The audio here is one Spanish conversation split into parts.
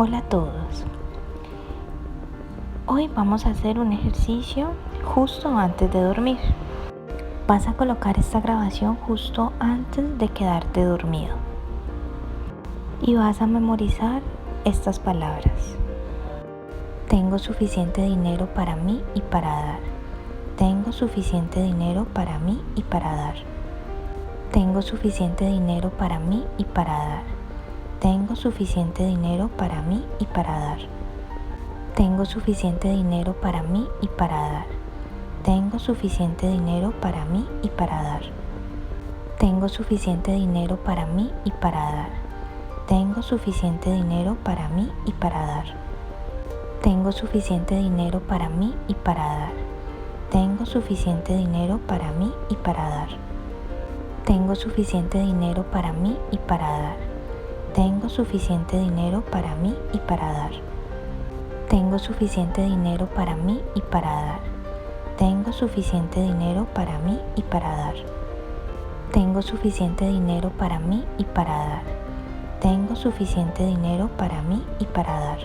Hola a todos. Hoy vamos a hacer un ejercicio justo antes de dormir. Vas a colocar esta grabación justo antes de quedarte dormido. Y vas a memorizar estas palabras. Tengo suficiente dinero para mí y para dar. Tengo suficiente dinero para mí y para dar. Tengo suficiente dinero para mí y para dar. Tengo suficiente dinero para mí y para dar. Tengo suficiente dinero para mí y para dar. Tengo suficiente dinero para mí y para dar. Tengo suficiente dinero para mí y para dar. Tengo suficiente dinero para mí y para dar. Tengo suficiente dinero para mí y para dar. Tengo suficiente dinero para mí y para dar. Tengo suficiente dinero para mí y para dar. Tengo suficiente dinero para mí y para dar. Tengo suficiente dinero para mí y para dar. Tengo suficiente dinero para mí y para dar. Tengo suficiente dinero para mí y para dar. Tengo suficiente dinero para mí y para dar.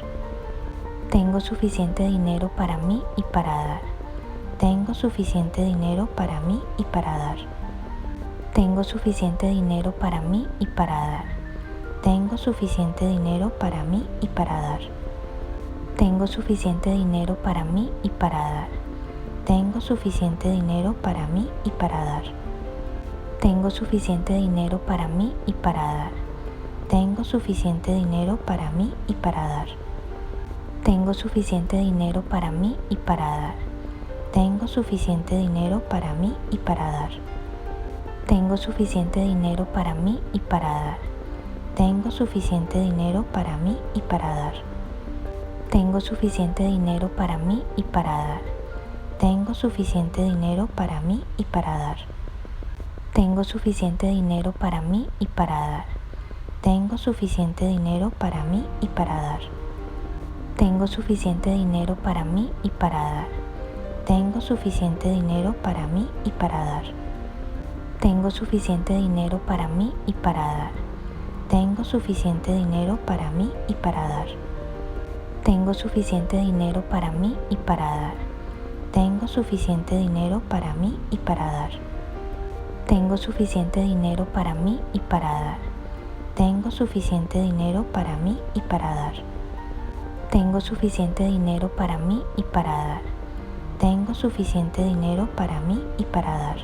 Tengo suficiente dinero para mí y para dar. Tengo suficiente dinero para mí y para dar. Tengo suficiente dinero para mí y para dar. Tengo suficiente dinero para mí y para dar. Tengo suficiente dinero para mí y para dar. Tengo suficiente dinero para mí y para dar. Tengo suficiente dinero para mí y para dar. Tengo suficiente dinero para mí y para dar. Tengo suficiente dinero para mí y para dar. Tengo suficiente dinero para mí y para dar. Tengo suficiente dinero para mí y para dar. Tengo suficiente dinero para mí y para dar. Tengo suficiente dinero para mí y para dar. Tengo suficiente dinero para mí y para dar. Tengo suficiente dinero para mí y para dar. Tengo suficiente dinero para mí y para dar. Tengo suficiente dinero para mí y para dar. Tengo suficiente dinero para mí y para dar. Tengo suficiente dinero para mí y para dar. Tengo suficiente dinero para mí y para dar. Tengo suficiente dinero para mí y para dar. Tengo suficiente dinero para mí y para dar. Tengo suficiente dinero para mí y para dar. Tengo suficiente dinero para mí y para dar. Tengo suficiente dinero para mí y para dar. Tengo suficiente dinero para mí y para dar.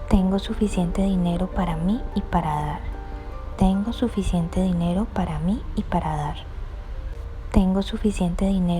Tengo suficiente dinero para mí y para dar. Tengo suficiente dinero para mí y para dar. Tengo suficiente dinero